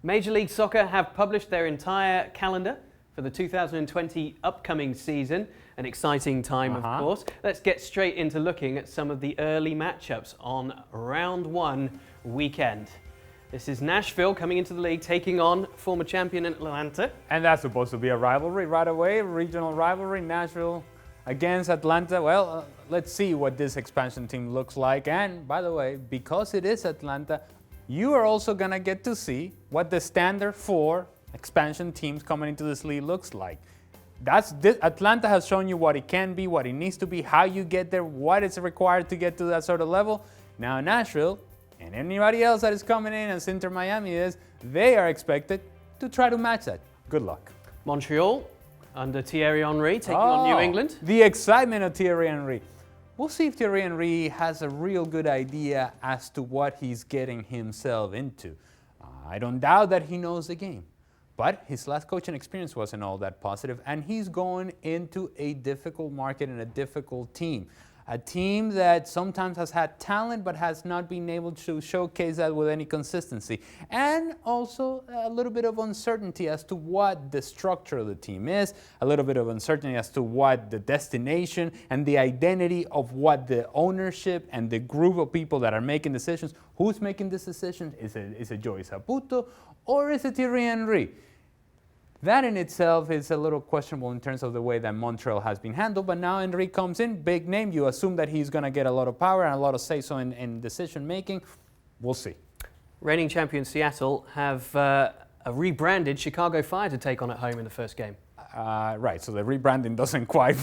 Major League Soccer have published their entire calendar for the 2020 upcoming season. An exciting time, of course. Let's get straight into looking at some of the early matchups on round one weekend. This is Nashville coming into the league, taking on former champion Atlanta. And that's supposed to be a rivalry right away, regional rivalry, Nashville against Atlanta. Well, let's see what this expansion team looks like. And by the way, because it is Atlanta, you are also going to get to see what the standard for expansion teams coming into this league looks like. Atlanta has shown you what it can be, what it needs to be, how you get there, what is required to get to that sort of level. Now Nashville and anybody else that is coming in as Inter Miami is, they are expected to try to match that. Good luck. Montreal under Thierry Henry taking on New England. The excitement of Thierry Henry. We'll see if Thierry Henry has a real good idea as to what he's getting himself into. I don't doubt that he knows the game, but his last coaching experience wasn't all that positive, and he's going into a difficult market and a difficult team. A team that sometimes has had talent but has not been able to showcase that with any consistency. And also a little bit of uncertainty as to what the structure of the team is, a little bit of uncertainty as to what the destination and the identity of what the ownership and the group of people that are making decisions, who's making this decision? Is it Joey Saputo or is it Thierry Henry? That in itself is a little questionable in terms of the way that Montreal has been handled, but now Henry comes in, big name, you assume that he's going to get a lot of power and a lot of say-so in decision-making. We'll see. Reigning champion Seattle have a rebranded Chicago Fire to take on at home in the first game. Right, so the rebranding doesn't quite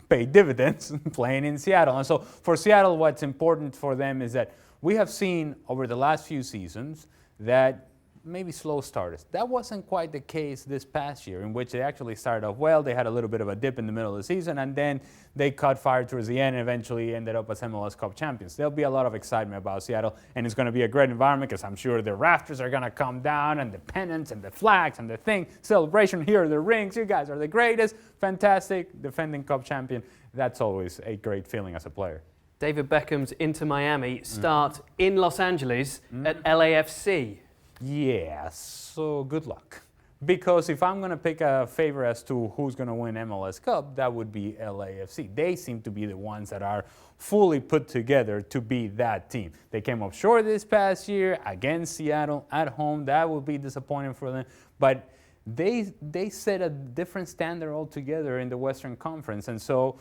pay dividends playing in Seattle. And so for Seattle, what's important for them is that we have seen over the last few seasons that maybe slow starters. That wasn't quite the case this past year, in which they actually started off well. They had a little bit of a dip in the middle of the season, and then they caught fire towards the end and eventually ended up as MLS Cup champions. There'll be a lot of excitement about Seattle, and it's going to be a great environment because I'm sure the rafters are going to come down, and the pennants and the flags and the thing. Celebration, here are the rings. You guys are the greatest. Fantastic. Defending Cup champion. That's always a great feeling as a player. David Beckham's Inter Miami start in Los Angeles at LAFC. Yeah, so good luck. Because if I'm going to pick a favorite as to who's going to win MLS Cup, that would be LAFC. They seem to be the ones that are fully put together to be that team. They came up short this past year against Seattle at home. That would be disappointing for them. But they set a different standard altogether in the Western Conference. And so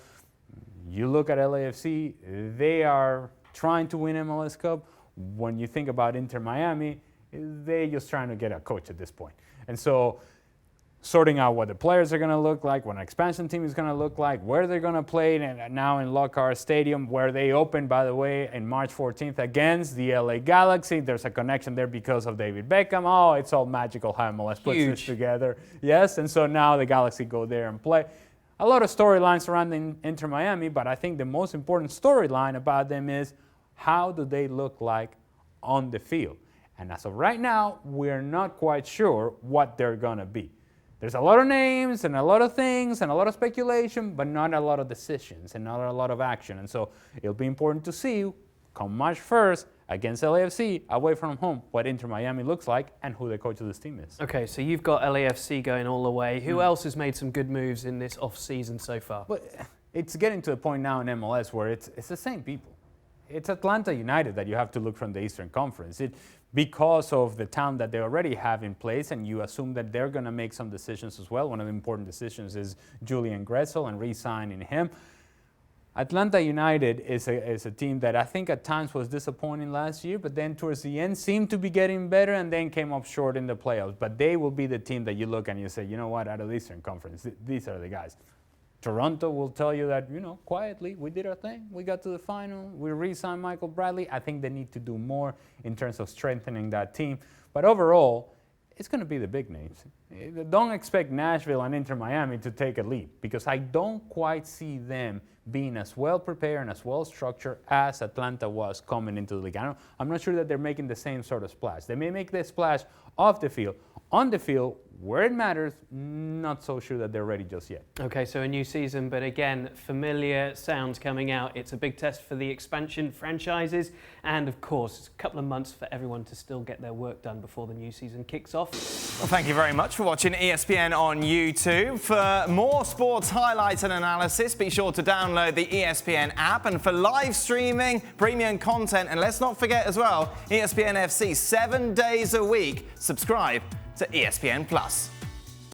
you look at LAFC, they are trying to win MLS Cup. When you think about Inter Miami, they're just trying to get a coach at this point. And so sorting out what the players are going to look like, what an expansion team is going to look like, where they're going to play now in Lockhart Stadium, where they opened, by the way, in March 14th against the LA Galaxy. There's a connection there because of David Beckham. Oh, it's all magical how MLS puts this together. Yes, and so now the Galaxy go there and play. A lot of storylines surrounding Inter Miami, but I think the most important storyline about them is how do they look like on the field? And as of right now, we're not quite sure what they're going to be. There's a lot of names and a lot of things and a lot of speculation, but not a lot of decisions and not a lot of action. And so it'll be important to see come March 1st against LAFC away from home what Inter Miami looks like and who the coach of this team is. Okay, so you've got LAFC going all the way. Who else has made some good moves in this off-season so far? But it's getting to the point now in MLS where it's the same people. It's Atlanta United that you have to look from the Eastern Conference. Because of the talent that they already have in place, and you assume that they're going to make some decisions as well. One of the important decisions is Julian Gressel and re-signing him. Atlanta United is a team that I think at times was disappointing last year, but then towards the end seemed to be getting better and then came up short in the playoffs. But they will be the team that you look and you say, you know what, out of the Eastern Conference, these are the guys. Toronto will tell you that, quietly, we did our thing. We got to the final. We re-signed Michael Bradley. I think they need to do more in terms of strengthening that team. But overall, it's going to be the big names. Don't expect Nashville and Inter Miami to take a leap because I don't quite see them being as well prepared and as well structured as Atlanta was coming into the league. I'm not sure that they're making the same sort of splash. They may make the splash off the field. On the field, where it matters, not so sure that they're ready just yet. Okay, so a new season, but again, familiar sounds coming out. It's a big test for the expansion franchises, and of course, it's a couple of months for everyone to still get their work done before the new season kicks off. Well, thank you very much for watching ESPN on YouTube. For more sports highlights and analysis, be sure to download the ESPN app, and for live streaming, premium content, and let's not forget as well, ESPN FC 7 days a week. Subscribe to ESPN+.